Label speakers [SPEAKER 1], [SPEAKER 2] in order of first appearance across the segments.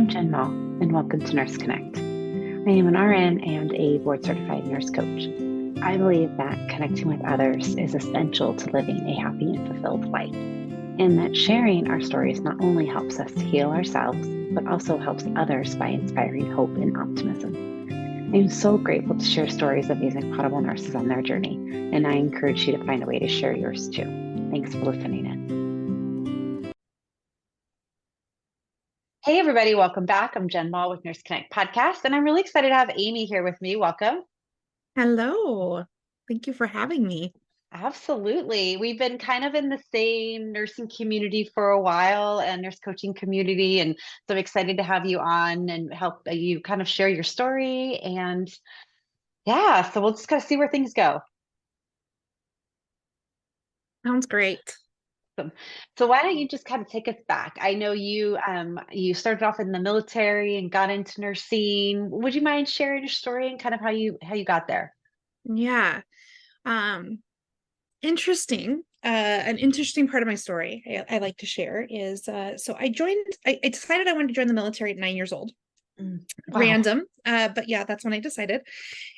[SPEAKER 1] Jen Mall, and welcome to Nurse Connect. I am an RN and a board certified nurse coach. I believe that connecting with others is essential to living a happy and fulfilled life, and that sharing our stories not only helps us to heal ourselves, but also helps others by inspiring hope and optimism. I am so grateful to share stories of these incredible nurses on their journey, and I encourage you to find a way to share yours too. Thanks for listening in. Hey, everybody, welcome back. I'm Jen Mall with Nurse Connect Podcast, and I'm really excited to have Amy here with me. Welcome.
[SPEAKER 2] Hello. Thank you for having me.
[SPEAKER 1] Absolutely. We've been kind of in the same nursing community for a while and nurse coaching community. And so I'm excited to have you on and help you kind of share your story. And yeah, so we'll just kind of see where things go.
[SPEAKER 2] Sounds great.
[SPEAKER 1] So why don't you just kind of take us back? I know you started off in the military and got into nursing. Would you mind sharing your story and kind of how you got there?
[SPEAKER 2] Yeah. Um, Interesting. An interesting part of my story I like to share is so I decided I wanted to join the military at 9 years old.
[SPEAKER 1] Wow.
[SPEAKER 2] Random. But yeah, that's when I decided.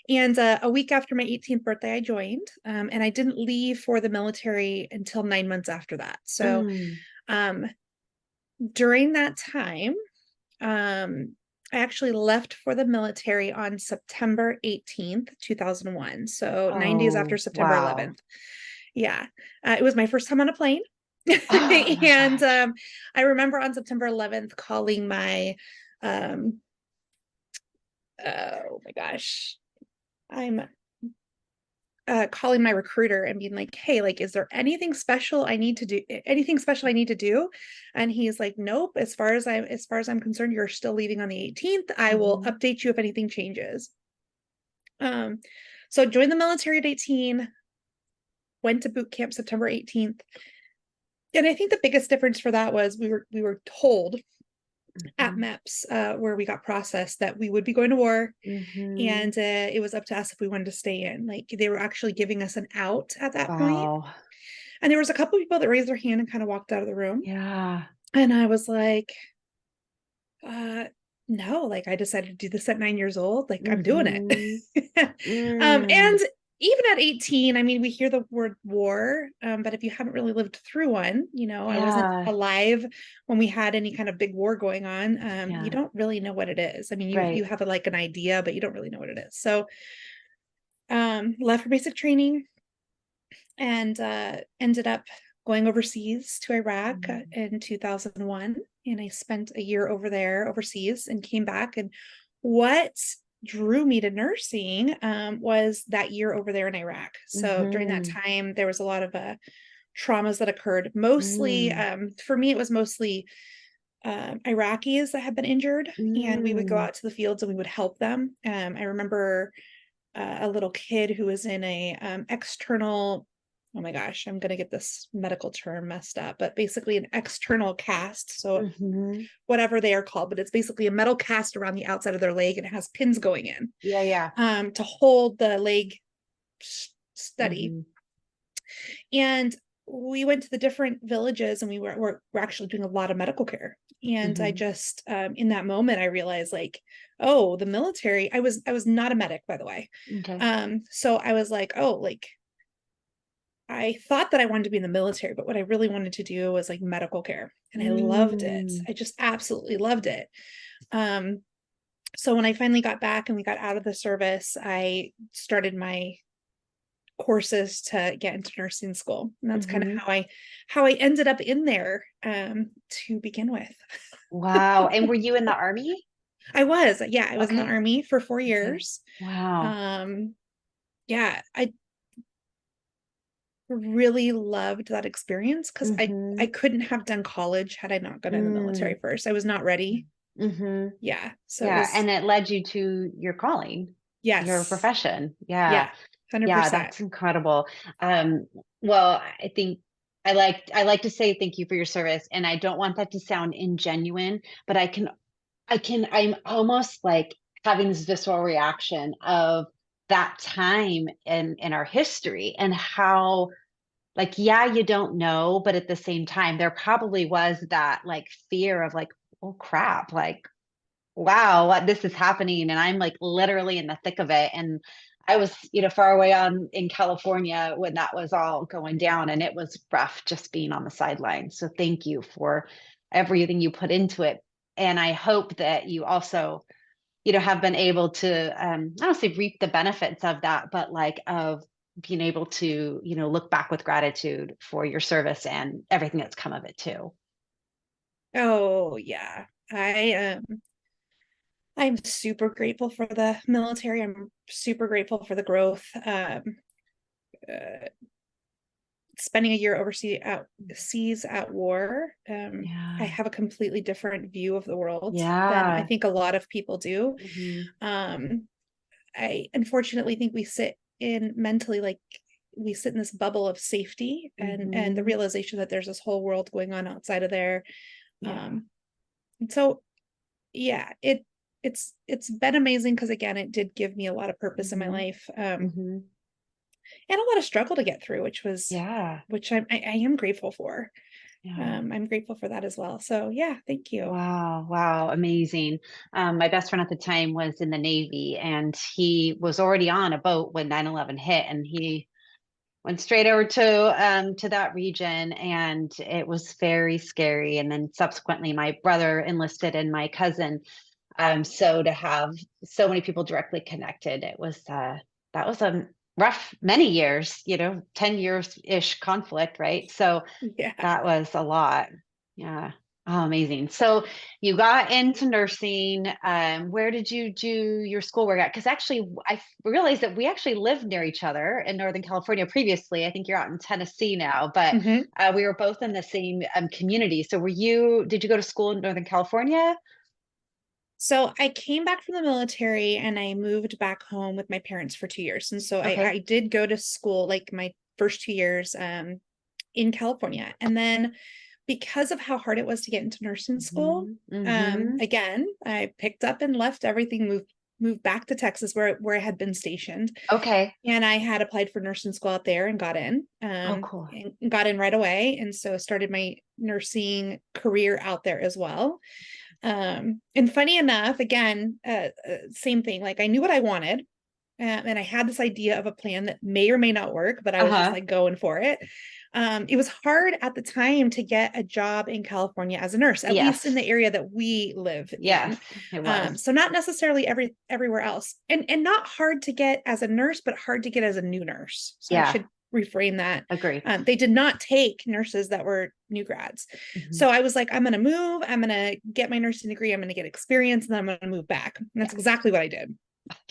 [SPEAKER 2] And a week after my 18th birthday, I joined. And I didn't leave for the military until 9 months after that. So
[SPEAKER 1] Mm.
[SPEAKER 2] um, during that time, I actually left for the military on September 18th, 2001. So 9 days after
[SPEAKER 1] Oh,
[SPEAKER 2] September
[SPEAKER 1] wow.
[SPEAKER 2] 11th. Yeah. It was my first time on a plane.
[SPEAKER 1] Oh my
[SPEAKER 2] And
[SPEAKER 1] gosh.
[SPEAKER 2] I remember on September 11th calling um, oh my gosh, I'm calling my recruiter and being like, hey, like, is there anything special I need to do? Anything special I need to do? And he's like, nope. As far as I'm concerned, you're still leaving on the 18th. I will
[SPEAKER 1] Mhm.
[SPEAKER 2] update you if anything changes. Um, so joined the military at 18, went to boot camp September 18th. And I think the biggest difference for that was we were told at
[SPEAKER 1] Mhm.
[SPEAKER 2] MEPS where we got processed that we would be going to war,
[SPEAKER 1] Mhm.
[SPEAKER 2] and it was up to us if we wanted to stay in. Like they were actually giving us an out at that point.
[SPEAKER 1] Wow.
[SPEAKER 2] And there was a couple of people that raised their hand and kind of walked out of the room.
[SPEAKER 1] Yeah.
[SPEAKER 2] And I was like, uh, no, like I decided to do this at 9 years old. Like I'm doing it.
[SPEAKER 1] Mhm.
[SPEAKER 2] And
[SPEAKER 1] Mm.
[SPEAKER 2] even at 18, I mean, we hear the word war, but if you haven't really lived through one, I wasn't
[SPEAKER 1] Yeah.
[SPEAKER 2] alive when we had any kind of big war going on. You
[SPEAKER 1] Yeah.
[SPEAKER 2] don't really know what it is. I mean, you
[SPEAKER 1] Right.
[SPEAKER 2] have like an idea, but you don't really know what it is. So left for basic training and ended up going overseas to Iraq
[SPEAKER 1] Mm.
[SPEAKER 2] in 2001. And I spent a year over there overseas and came back. And what drew me to nursing was that year over there in Iraq. So during that
[SPEAKER 1] Mhm.
[SPEAKER 2] time, there was a lot of traumas that occurred. Mostly,
[SPEAKER 1] Mm.
[SPEAKER 2] for me, it was mostly Iraqis that had been injured, and we would go
[SPEAKER 1] Mm.
[SPEAKER 2] out to the fields and we would help them. I remember a little kid who was in a external, oh my gosh, I'm going to get this medical term messed up, but basically an external cast. So
[SPEAKER 1] Mhm.
[SPEAKER 2] whatever they are called, but it's basically a metal cast around the outside of their leg and it has pins going in
[SPEAKER 1] Yeah, yeah.
[SPEAKER 2] to hold the leg steady.
[SPEAKER 1] Mhm.
[SPEAKER 2] And we went to the different villages and we're actually doing a lot of medical care. And I
[SPEAKER 1] Mhm.
[SPEAKER 2] just in that moment I realized like, oh, the military, I was not a medic, by the way.
[SPEAKER 1] Okay.
[SPEAKER 2] So I was like, oh, like I thought that I wanted to be in the military, but what I really wanted to do was like medical care. And I loved it.
[SPEAKER 1] Mm.
[SPEAKER 2] I just absolutely loved it. Um, so when I finally got back and we got out of the service, I started my courses to get into nursing school. And that's kind of
[SPEAKER 1] Mhm.
[SPEAKER 2] how I ended up in there to begin with.
[SPEAKER 1] Wow. And were you in the army?
[SPEAKER 2] I was in the
[SPEAKER 1] Okay.
[SPEAKER 2] army for four
[SPEAKER 1] Okay.
[SPEAKER 2] years.
[SPEAKER 1] Wow.
[SPEAKER 2] Um, yeah, I really loved that experience because I
[SPEAKER 1] Mhm.
[SPEAKER 2] couldn't have done college had I not gone in the military
[SPEAKER 1] Mm.
[SPEAKER 2] first. I was not ready.
[SPEAKER 1] Mhm.
[SPEAKER 2] Yeah. So it
[SPEAKER 1] Yeah,
[SPEAKER 2] was
[SPEAKER 1] and it led you to your calling, your
[SPEAKER 2] yes.
[SPEAKER 1] profession. Yeah.
[SPEAKER 2] Yeah.
[SPEAKER 1] Yeah,
[SPEAKER 2] 100%.
[SPEAKER 1] that's incredible. Um, well, I think I like to say thank you for your service, and I don't want that to sound ingenuine, but I'm almost like having this visceral reaction of that time in our history and how like yeah, you don't know, but at the same time there probably was that like fear of like, oh crap, like wow, what this is happening. And I'm like literally in the thick of it. And I was, far away on in California when that was all going down, and it was rough just being on the sidelines. So thank you for everything you put into it. And I hope that you also, have been able to, I don't say reap the benefits of that, but like of being able to, look back with gratitude for your service and everything that's come of it too.
[SPEAKER 2] Oh yeah. I'm super grateful for the military. I'm super grateful for the growth. Uh, Spending a year overseas at war, I
[SPEAKER 1] Yeah.
[SPEAKER 2] have a completely different view of the world than I
[SPEAKER 1] Yeah.
[SPEAKER 2] think a lot of people do.
[SPEAKER 1] Hmm.
[SPEAKER 2] Um, I unfortunately think we sit in mentally like we sit in this bubble of safety and the
[SPEAKER 1] Hmm.
[SPEAKER 2] realization that there's this whole world going on outside of there.
[SPEAKER 1] Yeah.
[SPEAKER 2] Um, and so yeah, it's been amazing because again, it did give me a lot of purpose in my
[SPEAKER 1] Hmm.
[SPEAKER 2] life.
[SPEAKER 1] Hmm.
[SPEAKER 2] And a lot of struggle to get through,
[SPEAKER 1] Yeah.
[SPEAKER 2] which I am grateful for.
[SPEAKER 1] Yeah.
[SPEAKER 2] I'm grateful for that as well. So yeah, thank you.
[SPEAKER 1] Wow. Wow. Amazing. My best friend at the time was in the Navy, and he was already on a boat when 9/11 hit, and he went straight over to that region, and it was very scary. And then subsequently my brother enlisted and my cousin. So to have so many people directly connected, that was a rough many years, 10 years ish conflict, right? So
[SPEAKER 2] Yeah.
[SPEAKER 1] that was a lot. Yeah. Oh, amazing. So you got into nursing. Where did you do your schoolwork at? Because actually, I realized that we actually lived near each other in Northern California previously. I think you're out in Tennessee now, but
[SPEAKER 2] Hmm.
[SPEAKER 1] we were both in the same community. So did you go to school in Northern California?
[SPEAKER 2] So I came back from the military and I moved back home with my parents for 2 years. And so I
[SPEAKER 1] Okay.
[SPEAKER 2] did go to school like my first 2 years in California. And then because of how hard it was to get into nursing school,
[SPEAKER 1] Hmm. Hmm.
[SPEAKER 2] again, I picked up and left everything, moved back to Texas where I had been stationed.
[SPEAKER 1] Okay.
[SPEAKER 2] And I had applied for nursing school out there and got in,
[SPEAKER 1] Oh, cool.
[SPEAKER 2] and got in right away. And so started my nursing career out there as well. And funny enough, again, same thing. Like I knew what I wanted, and I had this idea of a plan that may or may not work, but I was just
[SPEAKER 1] Uh-huh.
[SPEAKER 2] like going for it. It was hard at the time to get a job in California as a nurse, at least in
[SPEAKER 1] Yes.
[SPEAKER 2] the area that we live
[SPEAKER 1] Yes,
[SPEAKER 2] in.
[SPEAKER 1] it was.
[SPEAKER 2] So not necessarily everywhere else, and not hard to get as a nurse, but hard to get as a new nurse. So I
[SPEAKER 1] Yeah,
[SPEAKER 2] should reframe that.
[SPEAKER 1] agree.
[SPEAKER 2] They did not take nurses that were new grads.
[SPEAKER 1] Hmm.
[SPEAKER 2] So I was like, I'm going to move. I'm going to get my nursing degree. I'm going to get experience, and then I'm going to move back. And that's
[SPEAKER 1] Yeah.
[SPEAKER 2] exactly what I did.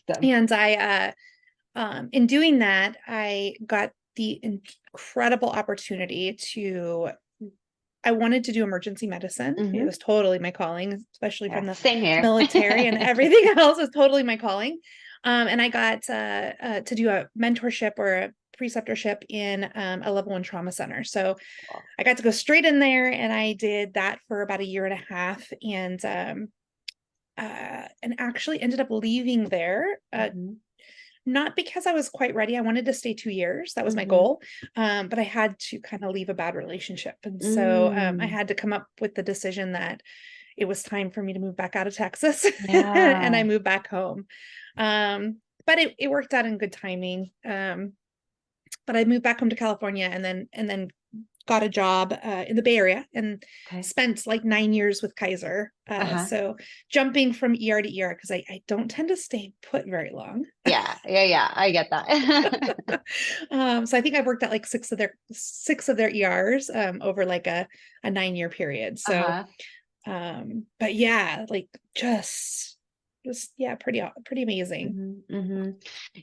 [SPEAKER 1] Done.
[SPEAKER 2] And in doing that, I got the incredible opportunity to, I wanted to do emergency medicine. It
[SPEAKER 1] Hmm.
[SPEAKER 2] was totally my calling, especially
[SPEAKER 1] Yeah,
[SPEAKER 2] from the
[SPEAKER 1] same here.
[SPEAKER 2] military, and everything else was totally my calling. And I got to do a mentorship or a preceptorship in a level 1 trauma center. So I got to go straight in there, and I did that for about a year and a half, and actually ended up leaving there,
[SPEAKER 1] Hmm.
[SPEAKER 2] not because I was quite ready. I wanted to stay 2 years. That was my
[SPEAKER 1] Hmm.
[SPEAKER 2] goal. But I had to kind of leave a bad relationship. And so I
[SPEAKER 1] Mm.
[SPEAKER 2] had to come up with the decision that it was time for me to move back out of Texas. And I
[SPEAKER 1] Yeah.
[SPEAKER 2] moved back home. But it worked out in good timing. But I moved back home to California, and then got a job in the Bay Area and
[SPEAKER 1] Okay.
[SPEAKER 2] spent like 9 years with Kaiser.
[SPEAKER 1] Uh-huh.
[SPEAKER 2] So jumping from ER to ER because I don't tend to stay put very long.
[SPEAKER 1] Yeah. Yeah. Yeah. I get that.
[SPEAKER 2] So I think I've worked at like six of their ERs over like a 9 year period. So
[SPEAKER 1] Uh-huh.
[SPEAKER 2] but yeah, like just yeah, pretty amazing.
[SPEAKER 1] Hmm. Hmm.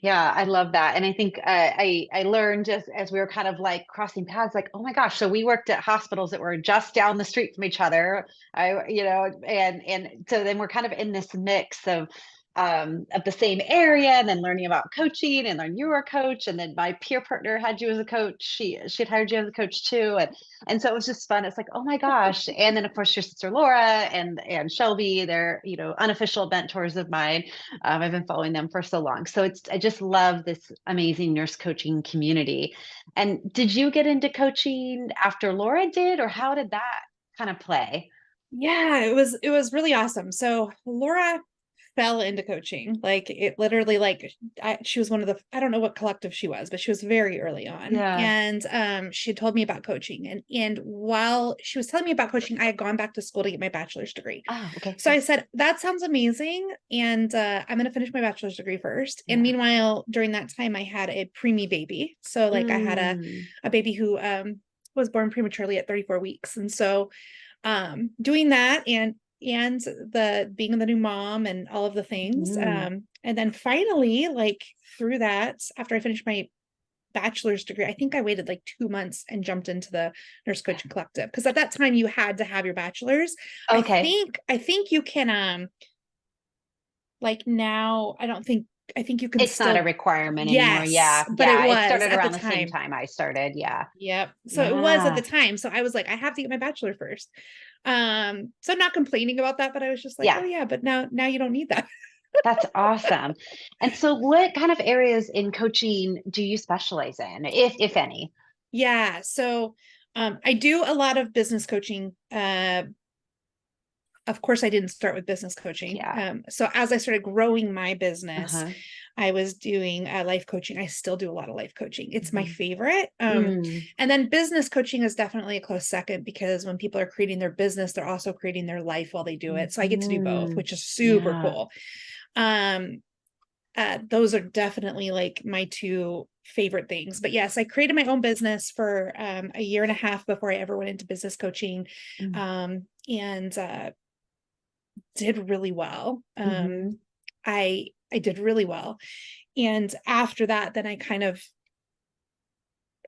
[SPEAKER 1] Yeah, I love that. And I think I learned just as we were kind of like crossing paths, like, oh my gosh, so we worked at hospitals that were just down the street from each other. And so then we're kind of in this mix of the same area, and then learning about coaching, and then you were a coach, and then my peer partner had you as a coach. She had hired you as a coach too. And so it was just fun. It's like, oh my gosh. And then of course your sister Laura and Shelby, they're, unofficial mentors of mine. I've been following them for so long. So I just love this amazing nurse coaching community. And did you get into coaching after Laura did, or how did that kind of play?
[SPEAKER 2] Yeah, it was really awesome. So Laura fell into coaching. Like it literally like she was one of the, I don't know what collective she was, but she was very early on.
[SPEAKER 1] Yeah.
[SPEAKER 2] And she had told me about coaching. And while she was telling me about coaching, I had gone back to school to get my bachelor's degree.
[SPEAKER 1] Oh, okay,
[SPEAKER 2] So
[SPEAKER 1] cool.
[SPEAKER 2] I said, that sounds amazing. And I'm gonna finish my bachelor's degree first. And
[SPEAKER 1] Yeah.
[SPEAKER 2] meanwhile, during that time, I had a preemie baby. So like I had
[SPEAKER 1] Mm.
[SPEAKER 2] a baby who was born prematurely at 34 weeks. And so doing that and the being the new mom and all of the things,
[SPEAKER 1] Mm.
[SPEAKER 2] and then finally like through that, after I finished my bachelor's degree, I think I waited like 2 months and jumped into the nurse coaching collective, because at that time you had to have your bachelor's. i
[SPEAKER 1] Okay.
[SPEAKER 2] think i think you can like now I don't think, I think you can
[SPEAKER 1] It's not a
[SPEAKER 2] still,
[SPEAKER 1] requirement anymore.
[SPEAKER 2] yes,
[SPEAKER 1] Yeah.
[SPEAKER 2] but it
[SPEAKER 1] Yeah. It
[SPEAKER 2] was
[SPEAKER 1] started
[SPEAKER 2] at the
[SPEAKER 1] around the same
[SPEAKER 2] time.
[SPEAKER 1] time I started. Yeah.
[SPEAKER 2] Yep. So it was at the
[SPEAKER 1] Yeah.
[SPEAKER 2] time. So I was like, I have to get my bachelor first. So I'm not complaining about that, but I was just like,
[SPEAKER 1] Yeah.
[SPEAKER 2] oh yeah, but now you don't need that.
[SPEAKER 1] That's awesome. And so what kind of areas in coaching do you specialize in, if any?
[SPEAKER 2] Yeah. So I do a lot of business coaching. Of course, I didn't start with business coaching.
[SPEAKER 1] Yeah.
[SPEAKER 2] So as I started growing my business,
[SPEAKER 1] Uh-huh.
[SPEAKER 2] I was doing life coaching. I still do a lot of life coaching. It's my
[SPEAKER 1] Hmm.
[SPEAKER 2] favorite.
[SPEAKER 1] Mm.
[SPEAKER 2] And then business coaching is definitely a close second, because when people are creating their business, they're also creating their life while they do it. So I get to do both,
[SPEAKER 1] Hmm.
[SPEAKER 2] which is super
[SPEAKER 1] Yeah.
[SPEAKER 2] cool. Um, those are definitely like my two favorite things. But yes, I created my own business for a year and a half before I ever went into business coaching,
[SPEAKER 1] Mm.
[SPEAKER 2] and did really well.
[SPEAKER 1] Hmm.
[SPEAKER 2] I did really well, and after that, then I kind of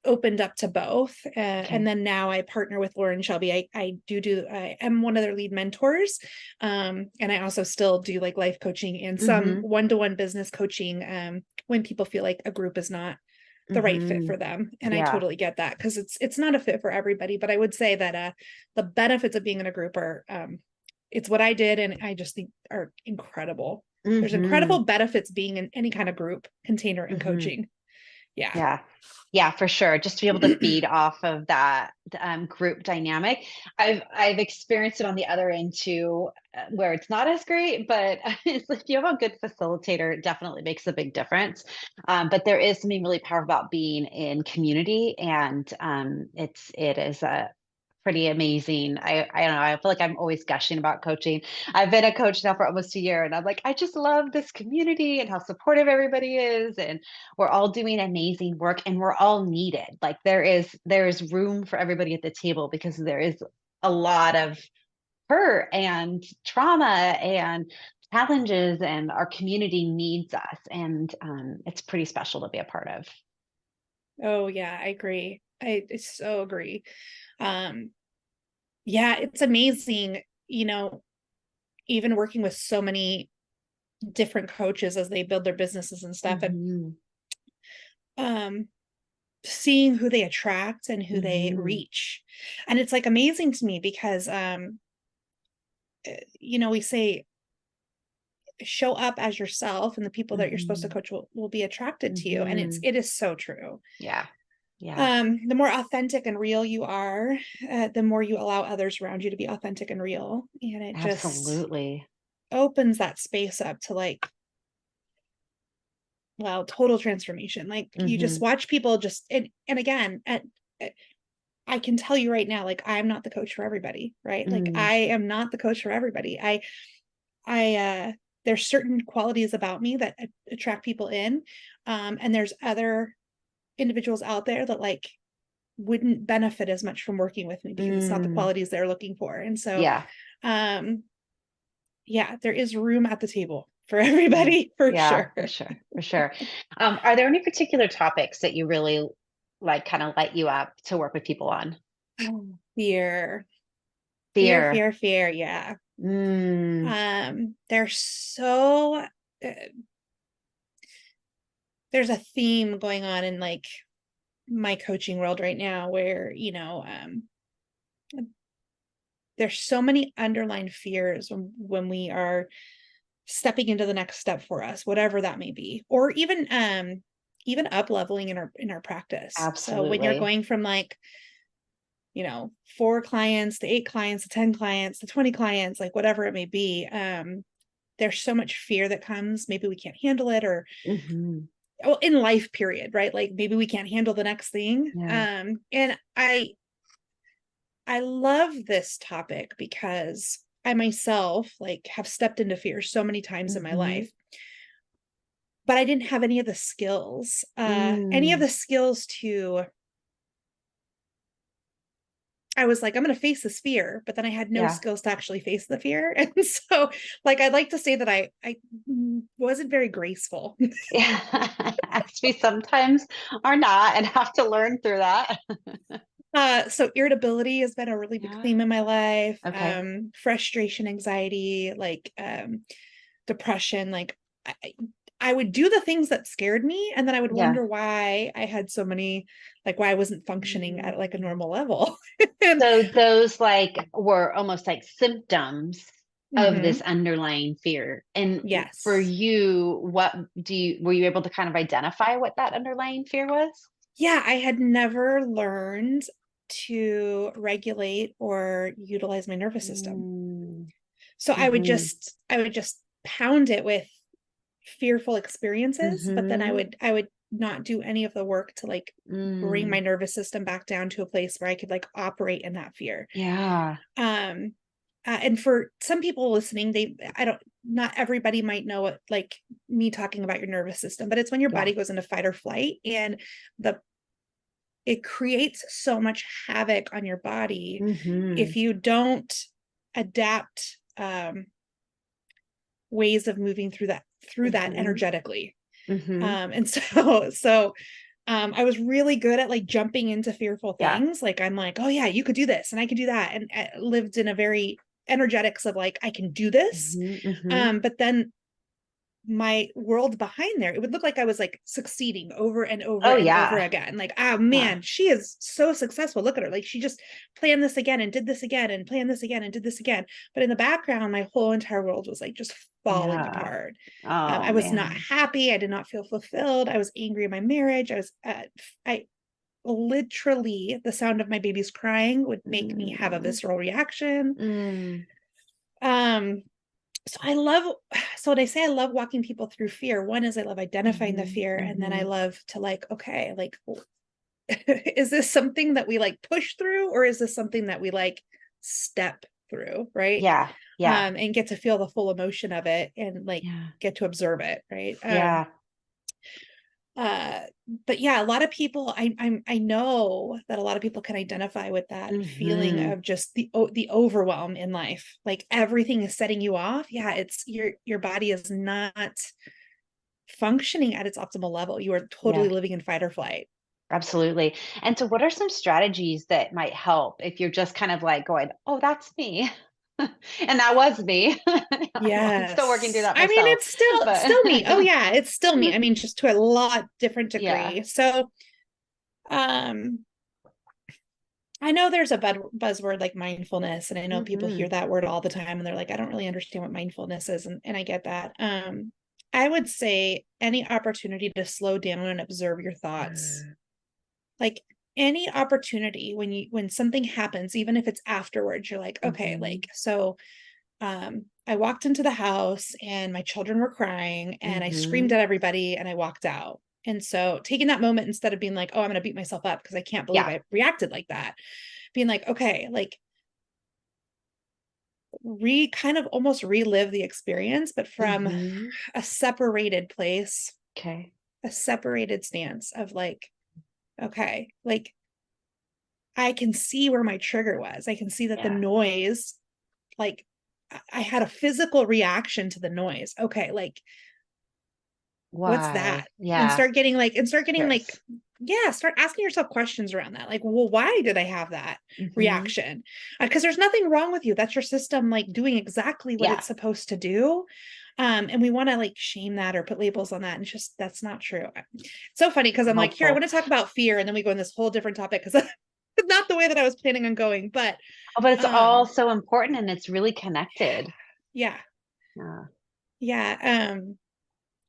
[SPEAKER 2] opened up to both, and
[SPEAKER 1] Okay.
[SPEAKER 2] then now I partner with Lauren Shelby. I am one of their lead mentors, and I also still do like life coaching and some
[SPEAKER 1] Hmm.
[SPEAKER 2] one-to-one business coaching, when people feel like a group is not the right fit
[SPEAKER 1] Hmm.
[SPEAKER 2] for them. And I
[SPEAKER 1] Yeah.
[SPEAKER 2] totally get that, because it's not a fit for everybody. But I would say that the benefits of being in a group are, it's what I did, and I just think are incredible. There's
[SPEAKER 1] Hmm.
[SPEAKER 2] incredible benefits being in any kind of group container and
[SPEAKER 1] Hmm.
[SPEAKER 2] coaching. Yeah.
[SPEAKER 1] Yeah. Yeah, for sure. Just to be able to feed off of that group dynamic. I've experienced it on the other end too, where it's not as great, but it's, if you have a good facilitator, it definitely makes a big difference. But there is something really powerful about being in community, and it is a pretty amazing. I don't know. I feel like I'm always gushing about coaching. I've been a coach now for almost a year, and I'm like, I just love this community and how supportive everybody is, and we're all doing amazing work, and we're all needed. Like there is room for everybody at the table, because there is a lot of hurt and trauma and challenges, and our community needs us, and it's pretty special to be a part of.
[SPEAKER 2] Oh yeah, I agree. I so agree. Um, yeah, it's amazing, even working with so many different coaches as they build their businesses and stuff, and
[SPEAKER 1] Hmm.
[SPEAKER 2] um seeing who they attract and who they
[SPEAKER 1] Hmm.
[SPEAKER 2] reach. And it's like amazing to me, because we say show up as yourself, and the people that you're supposed to
[SPEAKER 1] Hmm.
[SPEAKER 2] coach will be attracted to you. And
[SPEAKER 1] Hmm.
[SPEAKER 2] it is so true.
[SPEAKER 1] Yeah. Yeah.
[SPEAKER 2] The more authentic and real you are, the more you allow others around you to be authentic and real. And it just
[SPEAKER 1] Absolutely.
[SPEAKER 2] opens that space up to like, well, total transformation. Like you just
[SPEAKER 1] Hmm.
[SPEAKER 2] watch people just, and again, I can tell you right now, like I'm not the coach for everybody, right? Like
[SPEAKER 1] Mm.
[SPEAKER 2] I am not the coach for everybody. I there's certain qualities about me that attract people in. And there's other individuals out there that like wouldn't benefit as much from working with me, because it's not the
[SPEAKER 1] Mm.
[SPEAKER 2] qualities they're looking for. And so
[SPEAKER 1] Yeah.
[SPEAKER 2] um yeah, there is room at the table for
[SPEAKER 1] Yeah.
[SPEAKER 2] everybody for
[SPEAKER 1] Yeah,
[SPEAKER 2] sure.
[SPEAKER 1] for sure. For sure. Are there any particular topics that you really like kind of light you up to work with people on?
[SPEAKER 2] Fear, fear,
[SPEAKER 1] Fear.
[SPEAKER 2] fear, fear. Yeah.
[SPEAKER 1] Mm.
[SPEAKER 2] There's so there's a theme going on in like my coaching world right now, where there's so many underlying fears when we are stepping into the next step for us, whatever that may be, or even up leveling in our practice. So when you're
[SPEAKER 1] Absolutely.
[SPEAKER 2] going from like 4 clients, the 8 clients, the 10 clients, the 20 clients, like whatever it may be. There's so much fear that comes. Maybe we can't handle it, or well, in life period, right? Like maybe we can't handle the next thing.
[SPEAKER 1] Yeah.
[SPEAKER 2] And I love this topic because I myself like have stepped into fear so many times in my life, but I didn't have any of the skills, to, I was like, I'm going to face this fear, but then I had no
[SPEAKER 1] Yeah.
[SPEAKER 2] skills to actually face the fear. And so like, I'd like to say that I wasn't very graceful.
[SPEAKER 1] Yeah. As we sometimes are not and have to learn through that.
[SPEAKER 2] So irritability has been a really big
[SPEAKER 1] Yeah.
[SPEAKER 2] theme in my life.
[SPEAKER 1] Okay.
[SPEAKER 2] Frustration, anxiety, like depression. Like I, I would do the things that scared me, and then I would
[SPEAKER 1] Yeah.
[SPEAKER 2] wonder why I had so many, like why I wasn't functioning at like a
[SPEAKER 1] Mm.
[SPEAKER 2] normal level. And
[SPEAKER 1] So those like were almost like symptoms of this
[SPEAKER 2] mhm,
[SPEAKER 1] underlying fear. And for
[SPEAKER 2] yes.
[SPEAKER 1] you, were you able to kind of identify what that underlying fear was?
[SPEAKER 2] Yeah, I had never learned to regulate or utilize my nervous system.
[SPEAKER 1] Mm.
[SPEAKER 2] So
[SPEAKER 1] Mm-hmm.
[SPEAKER 2] I would just pound it with fearful experiences, but then
[SPEAKER 1] Mm-hmm.
[SPEAKER 2] I would not do any of the work to like bring my
[SPEAKER 1] Mm.
[SPEAKER 2] nervous system back down to a place where I could like operate in that fear.
[SPEAKER 1] Yeah.
[SPEAKER 2] Um and for some people listening, I don't, not everybody might know what, like me talking about your nervous system, but it's when your
[SPEAKER 1] Yeah.
[SPEAKER 2] body goes into fight or flight, and the it creates so much havoc on your body
[SPEAKER 1] Mm-hmm.
[SPEAKER 2] if you don't adapt ways of moving through that
[SPEAKER 1] Mm-hmm.
[SPEAKER 2] energetically.
[SPEAKER 1] Mm-hmm.
[SPEAKER 2] And so I was really good at like jumping into fearful
[SPEAKER 1] Yeah.
[SPEAKER 2] things. Like I'm like, oh yeah, you could do this and I could do that, and lived in a very energetics of like I can do this.
[SPEAKER 1] Mm-hmm. Mm-hmm.
[SPEAKER 2] But then my world behind there, it would look like I was like succeeding over and over
[SPEAKER 1] Oh
[SPEAKER 2] and over
[SPEAKER 1] yeah.
[SPEAKER 2] again. Like, oh
[SPEAKER 1] Yeah.
[SPEAKER 2] man, she is so successful. Look at her. Like she just planned this again and did this again and planned this again and did this again. But in the background, my whole entire world was like just falling
[SPEAKER 1] Yeah.
[SPEAKER 2] apart.
[SPEAKER 1] Oh
[SPEAKER 2] I was not
[SPEAKER 1] man.
[SPEAKER 2] happy. I did not feel fulfilled. I was angry in my marriage. I literally, the sound of my baby's crying would make me have a
[SPEAKER 1] Mm.
[SPEAKER 2] visceral reaction.
[SPEAKER 1] Mm.
[SPEAKER 2] Um, so I love, so when I say I love walking people through fear, one is I love identifying the
[SPEAKER 1] Mm-hmm.
[SPEAKER 2] fear, and then I
[SPEAKER 1] Mm-hmm.
[SPEAKER 2] love to like, okay, like is this something that we like push through, or is this something that we like step through, right?
[SPEAKER 1] Yeah. Yeah.
[SPEAKER 2] And get to feel the full emotion of it and like
[SPEAKER 1] Yeah.
[SPEAKER 2] get to observe it, right?
[SPEAKER 1] Yeah.
[SPEAKER 2] Uh but yeah, a lot of people, I know that a lot of people can identify with that feeling
[SPEAKER 1] Mm-hmm.
[SPEAKER 2] of just the overwhelm in life, like everything is setting you off. Yeah, it's your body is not functioning at its optimal level. You are totally
[SPEAKER 1] Yeah.
[SPEAKER 2] living in fight or flight.
[SPEAKER 1] Absolutely. And so what are some strategies that might help if you're just kind of like going, "Oh, that's me." And that was me. I'm still working through
[SPEAKER 2] Yes.
[SPEAKER 1] that
[SPEAKER 2] I mean,
[SPEAKER 1] myself,
[SPEAKER 2] it's still me. Oh
[SPEAKER 1] but
[SPEAKER 2] yeah, it's still me. I mean, just to a lot different
[SPEAKER 1] yeah.
[SPEAKER 2] degree. So, um, I know there's a buzzword like mindfulness, and I know people hear
[SPEAKER 1] Mhm.
[SPEAKER 2] that word all the time and they're like, I don't really understand what mindfulness is. And I get that. I would say any opportunity to slow down and observe your thoughts,
[SPEAKER 1] Mm.
[SPEAKER 2] like any opportunity when something happens, even if it's afterwards, you're like, okay,
[SPEAKER 1] Mhm.
[SPEAKER 2] like, so I walked into the house and my children were crying and I screamed
[SPEAKER 1] Mhm.
[SPEAKER 2] at everybody and I walked out. And so taking that moment, instead of being like, oh, I'm going to beat myself up because I can't believe
[SPEAKER 1] Yeah.
[SPEAKER 2] I reacted like that, being like, okay, like kind of almost relive the experience, but from
[SPEAKER 1] Mhm.
[SPEAKER 2] a separated place,
[SPEAKER 1] Okay.
[SPEAKER 2] a separated stance of like, okay, like I can see where my trigger was. I can see that the
[SPEAKER 1] Yeah.
[SPEAKER 2] noise, like I had a physical reaction to the noise. Okay, like what's that?
[SPEAKER 1] Why? Yeah.
[SPEAKER 2] And start getting like,
[SPEAKER 1] Curious.
[SPEAKER 2] yeah, start asking yourself questions around that. Like, well, why did I have that
[SPEAKER 1] Mhm.
[SPEAKER 2] reaction? Because there's nothing wrong with you. That's your system like doing exactly what
[SPEAKER 1] Yeah.
[SPEAKER 2] it's supposed to do. And we want to like shame that or put labels on that. And it's just, that's not true. It's so funny because I'm like, here, I
[SPEAKER 1] Helpful.
[SPEAKER 2] want to talk about fear. And then we go in this whole different topic because it's not the way that I was planning on going. But
[SPEAKER 1] Oh, but it's all
[SPEAKER 2] um,
[SPEAKER 1] so important and it's really connected.
[SPEAKER 2] yeah,
[SPEAKER 1] Yeah.
[SPEAKER 2] yeah.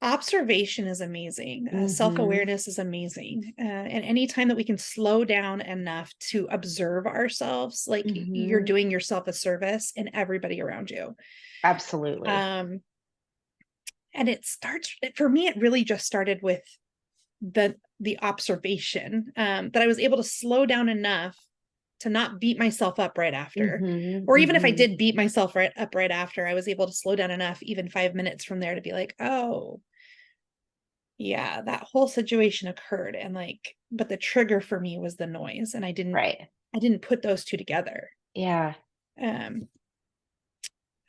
[SPEAKER 2] observation is amazing.
[SPEAKER 1] Mm-hmm.
[SPEAKER 2] Self-awareness is amazing. And anytime that we can slow down enough to observe ourselves, like you're
[SPEAKER 1] Mm-hmm.
[SPEAKER 2] doing yourself a service and everybody around you.
[SPEAKER 1] Absolutely.
[SPEAKER 2] Um, and it starts, for me, it really just started with the observation, that I was able to slow down enough to not beat myself up right after.
[SPEAKER 1] Mm-hmm.
[SPEAKER 2] Or even if I
[SPEAKER 1] Mm-hmm.
[SPEAKER 2] did beat myself up right after, I was able to slow down enough, even 5 minutes from there, to be like, oh, yeah, that whole situation occurred. And like, but the trigger for me was the noise. And
[SPEAKER 1] Right.
[SPEAKER 2] I didn't put those two together.
[SPEAKER 1] Yeah.
[SPEAKER 2] Um,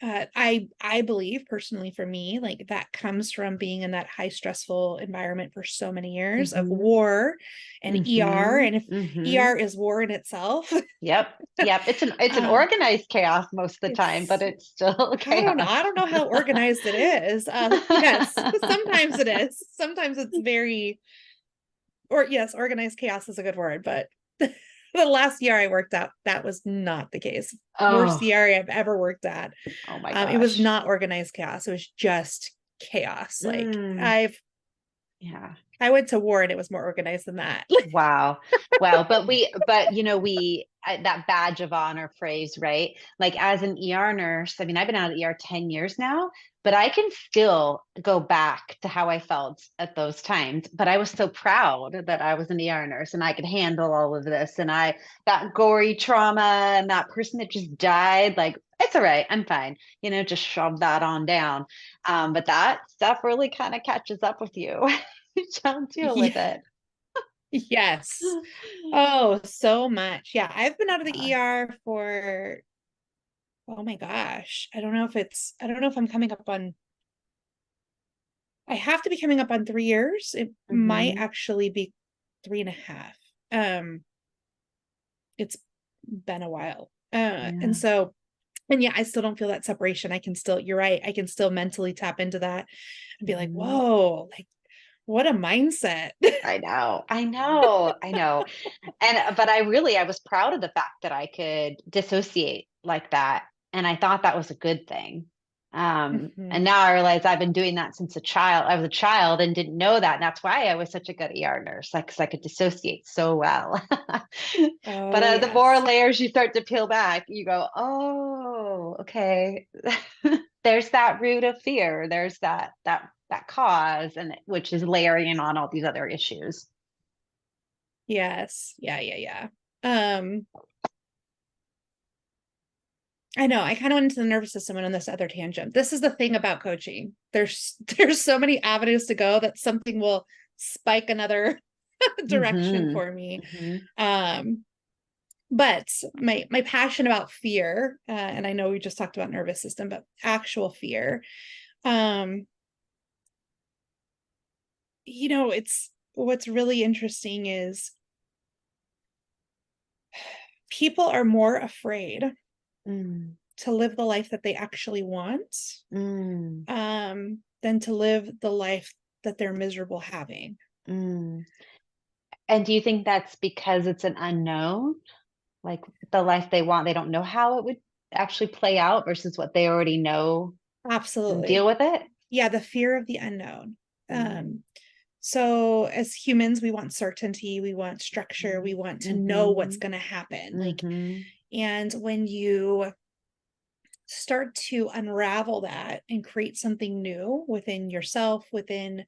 [SPEAKER 2] I believe personally, for me, like that comes from being in that high stressful environment for so many years of
[SPEAKER 1] Mm-hmm.
[SPEAKER 2] war and ER.
[SPEAKER 1] Mm-hmm.
[SPEAKER 2] And if
[SPEAKER 1] Mm-hmm.
[SPEAKER 2] ER is war in itself,
[SPEAKER 1] Yep. Yep. It's an
[SPEAKER 2] um,
[SPEAKER 1] organized chaos most of the time, but
[SPEAKER 2] it's
[SPEAKER 1] it's still chaos.
[SPEAKER 2] I don't know how organized it is. Yes, sometimes it is. Sometimes it's very, or yes, organized chaos is a good word, but the last year I worked at, that was not the case. Worst
[SPEAKER 1] Oh,
[SPEAKER 2] year I've ever worked at.
[SPEAKER 1] oh my
[SPEAKER 2] It was
[SPEAKER 1] gosh.
[SPEAKER 2] not organized chaos. It was just chaos. Like
[SPEAKER 1] Mm, yeah.
[SPEAKER 2] I went to war and it was more organized than that.
[SPEAKER 1] Wow. Wow. But that badge of honor phrase, right? Like as an ER nurse, I mean, I've been out of ER 10 years now, but I can still go back to how I felt at those times. But I was so proud that I was an ER nurse and I could handle all of this. And that gory trauma and that person that just died, like, it's all right. I'm fine. Just shove that on down. But that stuff really kind of catches up with you. Don't deal with
[SPEAKER 2] Yeah.
[SPEAKER 1] it.
[SPEAKER 2] Yes. Oh, so much. Yeah, I've been out of the
[SPEAKER 1] Yeah.
[SPEAKER 2] ER for, oh my gosh. I don't know if I'm coming up on, I have to be coming up on 3 years. It might
[SPEAKER 1] Hmm.
[SPEAKER 2] actually be 3.5. Um, it's been a while. And
[SPEAKER 1] Yeah.
[SPEAKER 2] so, and yeah, I still don't feel that separation. I can still, you're right, I can still mentally tap into that and be like,
[SPEAKER 1] Hmm.
[SPEAKER 2] whoa, like what a mindset.
[SPEAKER 1] I know. I know. I know. But I was proud of the fact that I could dissociate like that. And I thought that was a good thing. And
[SPEAKER 2] Mhm.
[SPEAKER 1] now I realize I've been doing that since a child. I was a child and didn't know that. And that's why I was such a good ER nurse, like, because I could dissociate so well. But
[SPEAKER 2] Oh,
[SPEAKER 1] the more
[SPEAKER 2] yes.
[SPEAKER 1] layers you start to peel back, you go, oh, okay. There's that root of fear. There's that cause, and which is layering on all these other issues.
[SPEAKER 2] Yes. Yeah, yeah, yeah. Um, I know I kind of went into the nervous system and on this other tangent. This is the thing about coaching. There's so many avenues to go that something will spike another direction
[SPEAKER 1] Mm-hmm.
[SPEAKER 2] for me.
[SPEAKER 1] Mm-hmm.
[SPEAKER 2] Um, but my passion about fear, and I know we just talked about nervous system, but actual fear, um, it's what's really interesting is people are more afraid
[SPEAKER 1] Mm.
[SPEAKER 2] to live the life that they actually want,
[SPEAKER 1] Mm.
[SPEAKER 2] than to live the life that they're miserable having.
[SPEAKER 1] Mm. And do you think that's because it's an unknown? Like the life they want, they don't know how it would actually play out versus what they already know and deal
[SPEAKER 2] Absolutely.
[SPEAKER 1] with it?
[SPEAKER 2] Yeah, the fear of the unknown.
[SPEAKER 1] Mm.
[SPEAKER 2] Um, so as humans, we want certainty, we want structure, we want to know what's
[SPEAKER 1] Mm-hmm.
[SPEAKER 2] going to happen. Like,
[SPEAKER 1] Mm-hmm.
[SPEAKER 2] and when you start to unravel that and create something new within yourself, within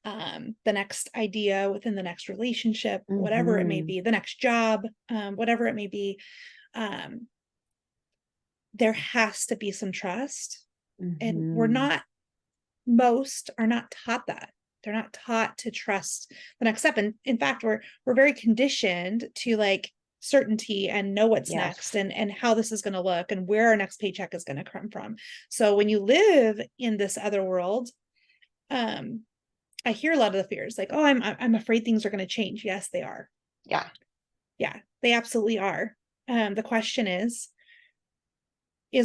[SPEAKER 2] the next idea, within the next relationship, whatever it may
[SPEAKER 1] Mm-hmm.
[SPEAKER 2] be, the next job, whatever it may be, um, there has to be some trust. And
[SPEAKER 1] Mm-hmm.
[SPEAKER 2] most are not taught that. They're not taught to trust the next step. And in fact, we're very conditioned to like certainty and know what's next
[SPEAKER 1] Yes.
[SPEAKER 2] and how this is going to look and where our next paycheck is going to come from. So when you live in this other world, um, I hear a lot of the fears like, oh, I'm afraid things are going to change. Yes, they are.
[SPEAKER 1] Yeah.
[SPEAKER 2] Yeah, they absolutely are. The question is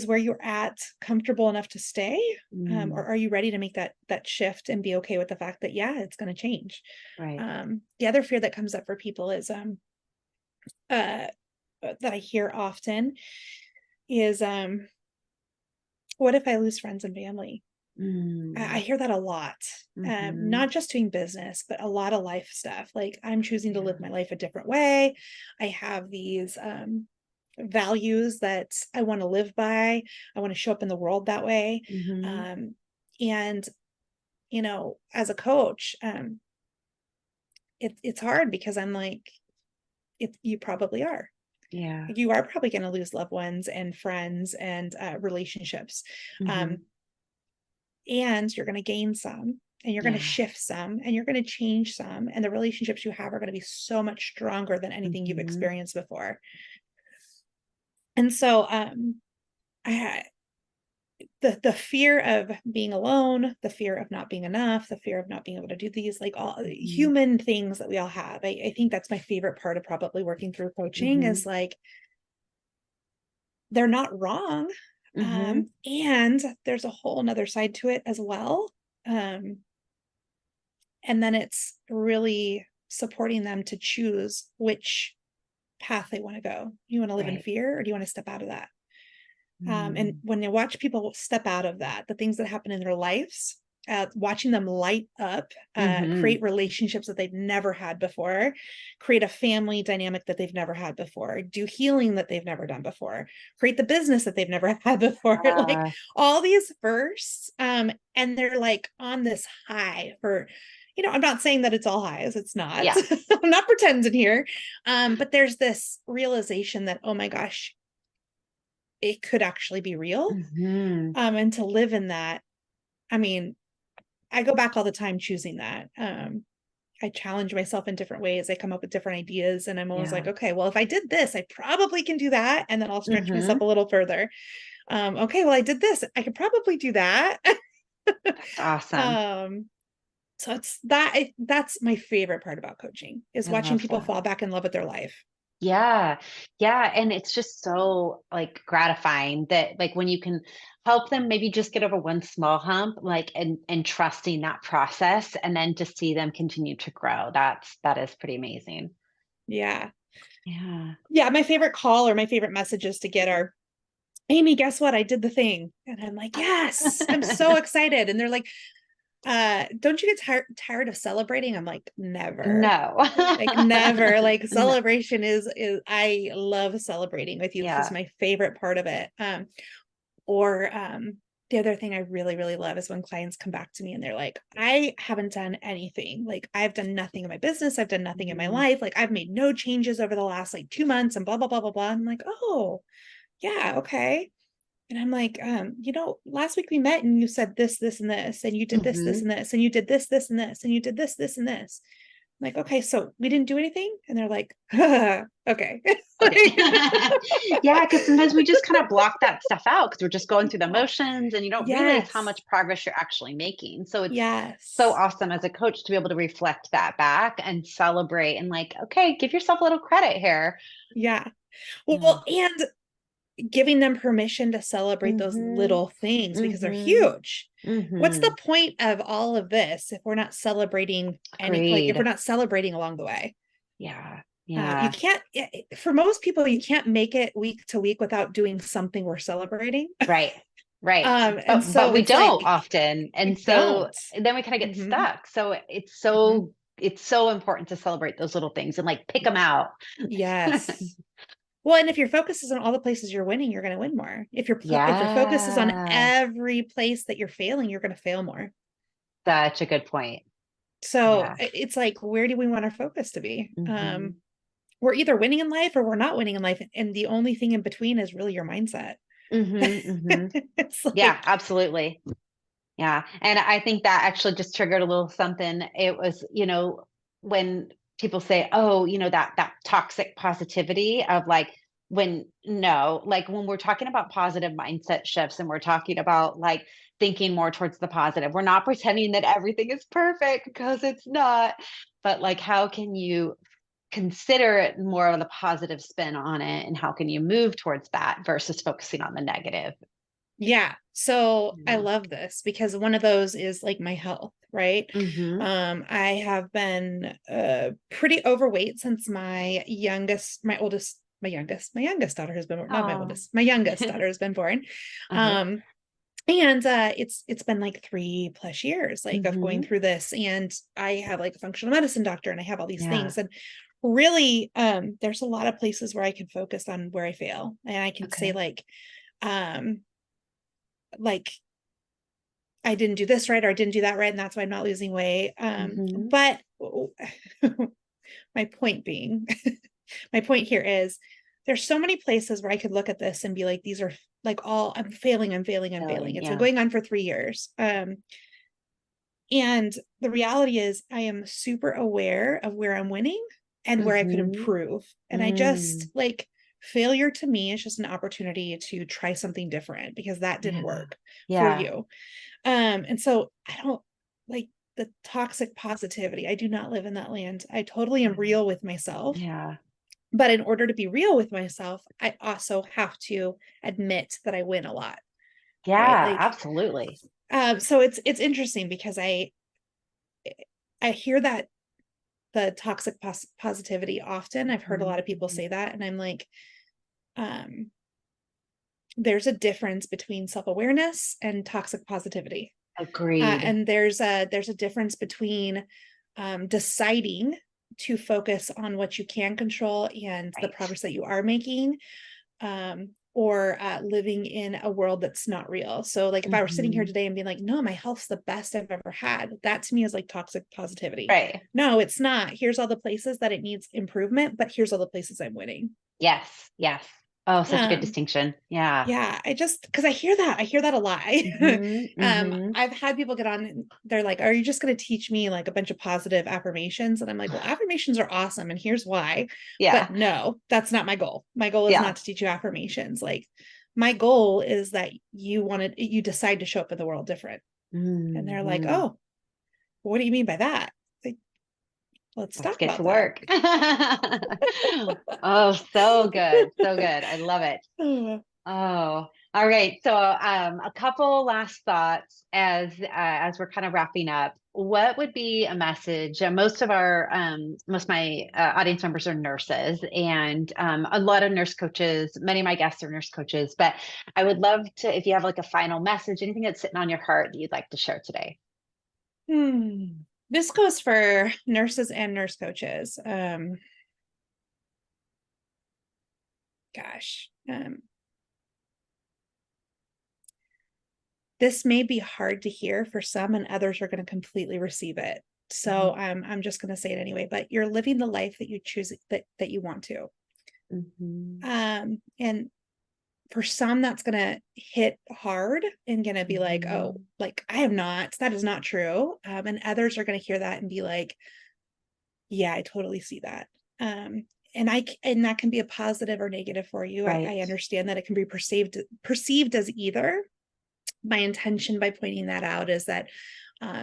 [SPEAKER 2] where you're at comfortable enough to stay, or
[SPEAKER 1] Mm.
[SPEAKER 2] are you ready to make that shift and be okay with the fact that yeah, it's going to change.
[SPEAKER 1] Right.
[SPEAKER 2] The other fear that comes up for people is uh that I hear often is what if I lose friends and family? I hear that a lot.
[SPEAKER 1] Mm-hmm.
[SPEAKER 2] Not just doing business, but a lot of life stuff. Like I'm choosing to live
[SPEAKER 1] Yeah.
[SPEAKER 2] my life a different way. I have these values that I want to live by. I want to show up in the world that way.
[SPEAKER 1] Mm-hmm.
[SPEAKER 2] And as a coach, it's hard because I'm like, you probably are.
[SPEAKER 1] Yeah.
[SPEAKER 2] You are probably going to lose loved ones and friends and relationships.
[SPEAKER 1] Mm-hmm.
[SPEAKER 2] Um, and you're going to gain some, and you're going to
[SPEAKER 1] Yeah.
[SPEAKER 2] shift some, and you're going to change some, and the relationships you have are going to be so much stronger than anything you've
[SPEAKER 1] Mm-hmm.
[SPEAKER 2] experienced before. And so I had the fear of being alone, the fear of not being enough, the fear of not being able to do these, like all
[SPEAKER 1] Mm-hmm.
[SPEAKER 2] human things that we all have. I think that's my favorite part of probably working through coaching,
[SPEAKER 1] Mm-hmm.
[SPEAKER 2] is like they're not wrong.
[SPEAKER 1] Mm-hmm.
[SPEAKER 2] And there's a whole nother side to it as well. um, and then it's really supporting them to choose which path they want to go. You want to live in
[SPEAKER 1] Right.
[SPEAKER 2] fear, or do you want to step out of that? And
[SPEAKER 1] Mm.
[SPEAKER 2] when you watch people step out of that, the things that happen in their lives, watching them light up,
[SPEAKER 1] Mm-hmm.
[SPEAKER 2] create relationships that they've never had before, create a family dynamic that they've never had before, do healing that they've never done before, create the business that they've never had before, like
[SPEAKER 1] Yeah.
[SPEAKER 2] all these firsts. And they're like on this high for, I'm not saying that it's all highs, it's not.
[SPEAKER 1] Yeah.
[SPEAKER 2] I'm not pretending here. But there's this realization that, oh my gosh, it could actually be real.
[SPEAKER 1] Mm-hmm.
[SPEAKER 2] And to live in that, I mean, I go back all the time choosing that. I challenge myself in different ways. I come up with different ideas, and I'm always like,
[SPEAKER 1] Yeah.
[SPEAKER 2] okay, well, if I did this, I probably can do that. And then I'll stretch myself
[SPEAKER 1] Mm-hmm.
[SPEAKER 2] a little further. Okay, well, I did this. I could probably do that.
[SPEAKER 1] That's awesome.
[SPEAKER 2] um, so that's my favorite part about coaching, is
[SPEAKER 1] I
[SPEAKER 2] watching
[SPEAKER 1] love
[SPEAKER 2] people
[SPEAKER 1] that.
[SPEAKER 2] fall back in love with their life.
[SPEAKER 1] Yeah. Yeah. And it's just so like gratifying that like when you can help them maybe just get over one small hump, like and trusting that process and then to see them continue to grow. That is pretty amazing.
[SPEAKER 2] Yeah.
[SPEAKER 1] Yeah.
[SPEAKER 2] Yeah. My favorite call or my favorite messages to get are, Amy, guess what? I did the thing. And I'm like, yes, I'm so excited. And they're like, don't you get tired of celebrating? I'm like, never.
[SPEAKER 1] No.
[SPEAKER 2] Like never. Like
[SPEAKER 1] No.
[SPEAKER 2] celebration is I love celebrating with you. This is
[SPEAKER 1] Yeah.
[SPEAKER 2] my favorite part of it. Or the other thing I really, really love is when clients come back to me and they're like, I haven't done anything. Like I've done nothing in my business. I've done nothing in my
[SPEAKER 1] Mhm.
[SPEAKER 2] life. Like I've made no changes over the last like 2 months and blah, blah, blah, blah, blah. I'm like, oh, yeah, okay. And I'm like, last week we met and you said this, this, and this, and you did this, this,
[SPEAKER 1] Mhm.
[SPEAKER 2] and this, and you did this, this, and this, and you did this, this, and this. I'm like, okay, so we didn't do anything. And they're like, okay.
[SPEAKER 1] Okay.
[SPEAKER 2] Like,
[SPEAKER 1] Yeah, because sometimes we just kind of block that stuff out because we're just going through the
[SPEAKER 2] oh,
[SPEAKER 1] motions and you don't realize how
[SPEAKER 2] yes.
[SPEAKER 1] much progress you're actually making. So it's so
[SPEAKER 2] Yes.
[SPEAKER 1] awesome as a coach to be able to reflect that back and celebrate and like, okay, give yourself a little credit here.
[SPEAKER 2] Yeah.
[SPEAKER 1] Yeah.
[SPEAKER 2] Well, and giving them permission to celebrate those
[SPEAKER 1] Mhm.
[SPEAKER 2] little things because they're
[SPEAKER 1] Mhm.
[SPEAKER 2] huge. What's the
[SPEAKER 1] Mhm.
[SPEAKER 2] point of all of this if we're not celebrating if we're
[SPEAKER 1] Agreed.
[SPEAKER 2] not celebrating along the way?
[SPEAKER 1] Yeah.
[SPEAKER 2] You
[SPEAKER 1] Yeah.
[SPEAKER 2] can't, for most people, you can't make it week to week without doing something we're celebrating.
[SPEAKER 1] Right. Right.
[SPEAKER 2] And
[SPEAKER 1] But
[SPEAKER 2] so
[SPEAKER 1] we
[SPEAKER 2] it's
[SPEAKER 1] don't
[SPEAKER 2] like,
[SPEAKER 1] often. And
[SPEAKER 2] we
[SPEAKER 1] so
[SPEAKER 2] don't.
[SPEAKER 1] then we kind of get
[SPEAKER 2] Hmm.
[SPEAKER 1] stuck. So
[SPEAKER 2] Hmm.
[SPEAKER 1] it's so important to celebrate those little things and like pick them out.
[SPEAKER 2] Yes. Well, and if your focus is on all the places you're winning, you're going to win more. If your focus is on
[SPEAKER 1] Yeah.
[SPEAKER 2] every place that you're failing, you're going to fail more.
[SPEAKER 1] Such a good point.
[SPEAKER 2] So
[SPEAKER 1] Yeah.
[SPEAKER 2] it's like, where do we want our focus to be?
[SPEAKER 1] Hmm.
[SPEAKER 2] We're either winning in life or we're not winning in life, and the only thing in between is really your mindset.
[SPEAKER 1] Hmm. Hmm.
[SPEAKER 2] It's
[SPEAKER 1] Yeah,
[SPEAKER 2] like,
[SPEAKER 1] absolutely. Yeah. And I think that actually just triggered a little something. It was, when people say, oh, that toxic positivity of like, when no, like when we're talking about positive mindset shifts and we're talking about like thinking more towards the positive, we're not pretending that everything is perfect because it's not. But like, how can you consider it more of the positive spin on it? And how can you move towards that versus focusing on the negative?
[SPEAKER 2] yeah. So I
[SPEAKER 1] Yeah.
[SPEAKER 2] love this because one of those is like my health, right?
[SPEAKER 1] Mm-hmm.
[SPEAKER 2] I have been pretty overweight since my youngest daughter has been born, not my
[SPEAKER 1] Oh.
[SPEAKER 2] oldest, my youngest daughter has been born.
[SPEAKER 1] Uh-huh.
[SPEAKER 2] Um, And it's been like 3+ years like of going
[SPEAKER 1] Mm-hmm.
[SPEAKER 2] through this, and I have like a functional medicine doctor and I have all these
[SPEAKER 1] Yeah.
[SPEAKER 2] things, and really there's a lot of places where I can focus on where I fail, and I can say
[SPEAKER 1] Okay.
[SPEAKER 2] um like I didn't do this right or I didn't do that right, and that's why I'm not losing weight.
[SPEAKER 1] Mm-hmm.
[SPEAKER 2] But my point being, my point here is there's so many places where I could look at this and be like, these are like all I'm failing, I'm failing, I'm failing.
[SPEAKER 1] Feeling.
[SPEAKER 2] It's been
[SPEAKER 1] Yeah.
[SPEAKER 2] going on for 3 years. And the reality is I am super aware of where I'm winning and where I could
[SPEAKER 1] Mm-hmm.
[SPEAKER 2] improve. And I just
[SPEAKER 1] Mm.
[SPEAKER 2] like failure to me is just an opportunity to try something different because that didn't
[SPEAKER 1] Yeah.
[SPEAKER 2] work for
[SPEAKER 1] Yeah.
[SPEAKER 2] you. And so I don't like the toxic positivity. I do not live in that land. I totally am real with myself.
[SPEAKER 1] Yeah.
[SPEAKER 2] But in order to be real with myself, I also have to admit that I win a lot, right?
[SPEAKER 1] Yeah.
[SPEAKER 2] Like,
[SPEAKER 1] Absolutely.
[SPEAKER 2] so it's interesting because I hear that the toxic positivity often. I've heard a lot of people
[SPEAKER 1] Mm-hmm.
[SPEAKER 2] say that, and I'm like, um, there's a difference between self-awareness and toxic positivity.
[SPEAKER 1] Agreed.
[SPEAKER 2] And there's a difference between deciding to focus on what you can control and the
[SPEAKER 1] Right.
[SPEAKER 2] progress that you are making, or living in a world that's not real. So like if I were sitting here
[SPEAKER 1] Mm-hmm.
[SPEAKER 2] today and being like, no, my health's the best I've ever had, that to me is like toxic positivity.
[SPEAKER 1] Right.
[SPEAKER 2] No, it's not. Here's all the places that it needs improvement, but here's all the places I'm winning.
[SPEAKER 1] Yes. Yes. Oh, such a good
[SPEAKER 2] um
[SPEAKER 1] distinction. Yeah.
[SPEAKER 2] yeah, I just because I hear that a lot.
[SPEAKER 1] Mm-hmm. Mm-hmm.
[SPEAKER 2] I've had people get on and they're like, are you just going to teach me like a bunch of positive affirmations? And I'm like, well, affirmations are awesome and here's why.
[SPEAKER 1] Yeah.
[SPEAKER 2] But no, that's not my goal. My goal is
[SPEAKER 1] Yeah.
[SPEAKER 2] not to teach you affirmations. Like my goal is that you decide to show up in the world different. And they're like,
[SPEAKER 1] Mm-hmm.
[SPEAKER 2] oh, what do you mean by that? Like, let's
[SPEAKER 1] Let's
[SPEAKER 2] talk
[SPEAKER 1] get to
[SPEAKER 2] about that.
[SPEAKER 1] work. Oh, so good. So good. I love it. Oh, all right. So, a couple last thoughts as we're kind of wrapping up. What would be a message? Most of my audience members are nurses, and a lot of nurse coaches. Many of my guests are nurse coaches, but I would love to, if you have like a final message, anything that's sitting on your heart that you'd like to share today.
[SPEAKER 2] This goes for nurses and nurse coaches. Gosh, this may be hard to hear for some, and others are going to completely receive it. So I'm just going to say it anyway. But you're living the life that you choose that you want to.
[SPEAKER 1] Mm-hmm.
[SPEAKER 2] And for some, that's going to hit hard and going to be like, oh,
[SPEAKER 1] Mm-hmm.
[SPEAKER 2] like I am not. That is not true. And others are going to hear that and be like, yeah, I totally see that. And that can be a positive or negative for you. I
[SPEAKER 1] Right.
[SPEAKER 2] understand that it can be perceived as either. My intention by pointing that out is that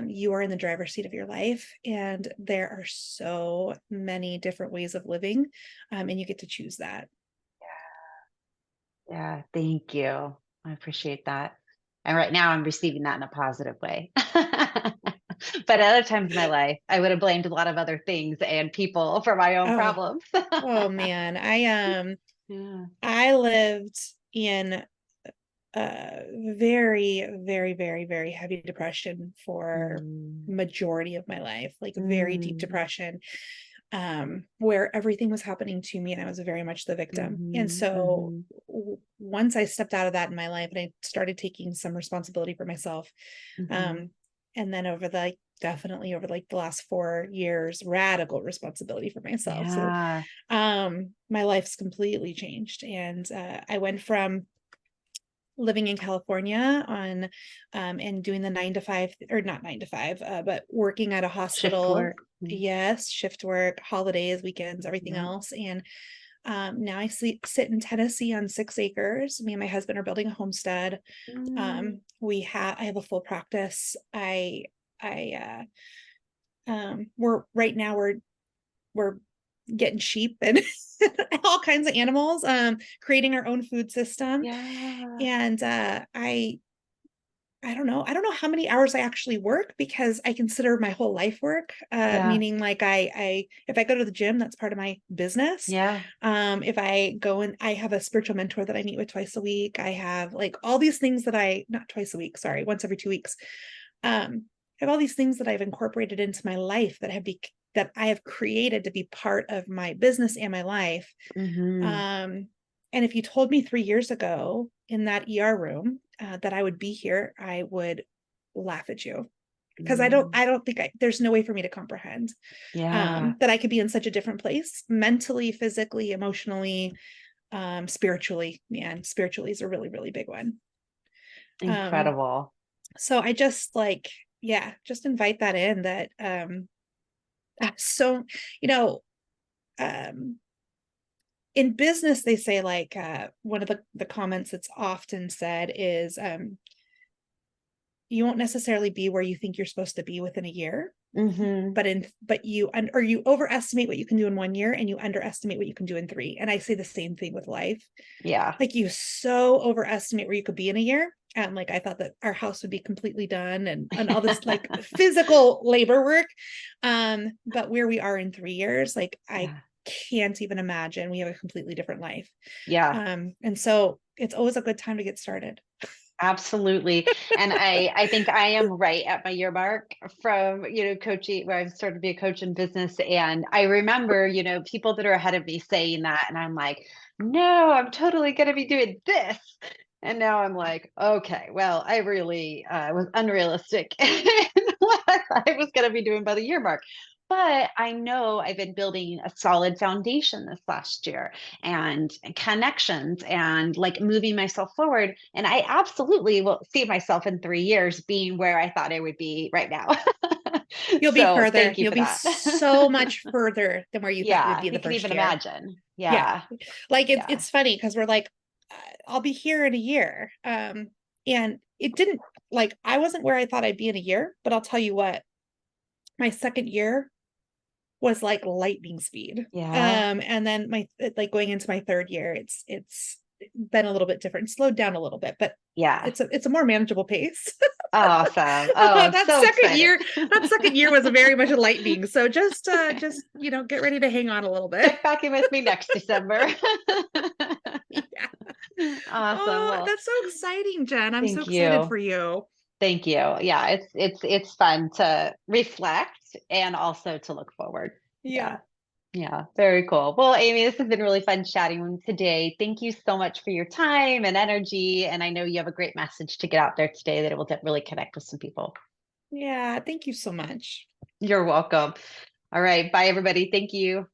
[SPEAKER 2] you are in the driver's seat of your life, and there are so many different ways of living, and you get to choose that.
[SPEAKER 1] Yeah, thank you. I appreciate that. And right now I'm receiving that in a positive way. But at other times in my life, I would have blamed a lot of other things and people for my own
[SPEAKER 2] Oh,
[SPEAKER 1] problems.
[SPEAKER 2] oh man,
[SPEAKER 1] Yeah.
[SPEAKER 2] I lived in very, very, very, very heavy depression for
[SPEAKER 1] Mm,
[SPEAKER 2] majority of my life, like very deep
[SPEAKER 1] mm,
[SPEAKER 2] depression, where everything was happening to me and I was very much the victim. And
[SPEAKER 1] mhm,
[SPEAKER 2] so
[SPEAKER 1] mhm,
[SPEAKER 2] once I stepped out of that in my life and I started taking some responsibility for myself,
[SPEAKER 1] mhm.
[SPEAKER 2] um, and then definitely over like the last 4 years, radical responsibility for myself. So
[SPEAKER 1] Yeah.
[SPEAKER 2] my life's completely changed. And I went from living in California on and doing the 9 to 5, or not 9 to 5, but working at a
[SPEAKER 1] Shift
[SPEAKER 2] hospital.
[SPEAKER 1] work. Mm,
[SPEAKER 2] Yes, shift work, holidays, weekends, everything
[SPEAKER 1] yeah.
[SPEAKER 2] else. And now sit in Tennessee on 6 acres. Me and my husband are building a homestead.
[SPEAKER 1] Mm,
[SPEAKER 2] I have a full practice. I we're right now we're getting sheep and all kinds of animals, creating our own food system.
[SPEAKER 1] yeah.
[SPEAKER 2] And I don't know. I don't know how many hours I actually work because I consider my whole life work.
[SPEAKER 1] Yeah.
[SPEAKER 2] Meaning like if I go to the gym, that's part of my business.
[SPEAKER 1] Yeah.
[SPEAKER 2] If I go and I have a spiritual mentor that I meet with twice a week. I have like all these things that not twice a week, sorry, once every 2 weeks. I have all these things that I've incorporated into my life that I have created to be part of my business and my life.
[SPEAKER 1] Mm-hmm.
[SPEAKER 2] And if you told me 3 years ago in that ER room that I would be here, I would laugh at you because
[SPEAKER 1] Mm.
[SPEAKER 2] I don't think there's no way for me to comprehend
[SPEAKER 1] Yeah.
[SPEAKER 2] that I could be in such a different place mentally, physically, emotionally, spiritually. Man, spiritually is a really, really big one. Um,
[SPEAKER 1] Incredible.
[SPEAKER 2] so I just like, yeah, just invite that in that, so, you know, um, in business, they say like, one of the comments that's often said is, you won't necessarily be where you think you're supposed to be within a year,
[SPEAKER 1] Mm-hmm.
[SPEAKER 2] but you overestimate what you can do in 1 year and you underestimate what you can do in three. And I say the same thing with life.
[SPEAKER 1] Yeah.
[SPEAKER 2] Like you so overestimate where you could be in a year. And like I thought that our house would be completely done and all this like physical labor work. But where we are in 3 years, like I
[SPEAKER 1] Yeah.
[SPEAKER 2] can't even imagine. We have a completely different life.
[SPEAKER 1] Yeah.
[SPEAKER 2] And so it's always a good time to get started.
[SPEAKER 1] Absolutely. And I think I am right at my year mark from, coaching where I've started to be a coach in business. And I remember, people that are ahead of me saying that, and I'm like, no, I'm totally going to be doing this. And now I'm like, okay, well, I really was unrealistic in what I thought I was going to be doing by the year mark. But I know I've been building a solid foundation this last year and connections and like moving myself forward. And I absolutely will see myself in 3 years being where I thought I would be right now.
[SPEAKER 2] You'll be
[SPEAKER 1] So
[SPEAKER 2] further.
[SPEAKER 1] thank you
[SPEAKER 2] You'll
[SPEAKER 1] for
[SPEAKER 2] be
[SPEAKER 1] that.
[SPEAKER 2] so much further than where you thought you would
[SPEAKER 1] Yeah,
[SPEAKER 2] be
[SPEAKER 1] you
[SPEAKER 2] the
[SPEAKER 1] can even
[SPEAKER 2] first year.
[SPEAKER 1] imagine.
[SPEAKER 2] Yeah.
[SPEAKER 1] Yeah,
[SPEAKER 2] Like
[SPEAKER 1] yeah,
[SPEAKER 2] it's funny because we're like, I'll be here in a year. And it didn't like I wasn't where I thought I'd be in a year, but I'll tell you what, my second year was like lightning speed.
[SPEAKER 1] yeah,
[SPEAKER 2] And then my like going into my third year, it's been a little bit different, slowed down a little bit, but
[SPEAKER 1] yeah.
[SPEAKER 2] it's a more manageable pace.
[SPEAKER 1] Awesome. Oh, I'm
[SPEAKER 2] that
[SPEAKER 1] so
[SPEAKER 2] second
[SPEAKER 1] excited.
[SPEAKER 2] year, that second year was very much a lightning. So just get ready to hang on a little bit.
[SPEAKER 1] Check back in with me next December.
[SPEAKER 2] Yeah.
[SPEAKER 1] Awesome.
[SPEAKER 2] Oh,
[SPEAKER 1] Well,
[SPEAKER 2] that's so exciting, Jen. I'm so
[SPEAKER 1] thank
[SPEAKER 2] excited
[SPEAKER 1] you.
[SPEAKER 2] for you.
[SPEAKER 1] Thank you. Yeah, it's fun to reflect and also to look forward. Yeah.
[SPEAKER 2] Yeah.
[SPEAKER 1] Yeah, very cool. Well, Amy, this has been really fun chatting today. Thank you so much for your time and energy. And I know you have a great message to get out there today that it will really connect with some people.
[SPEAKER 2] Yeah. Thank you so much.
[SPEAKER 1] You're welcome. All right. Bye, everybody. Thank you.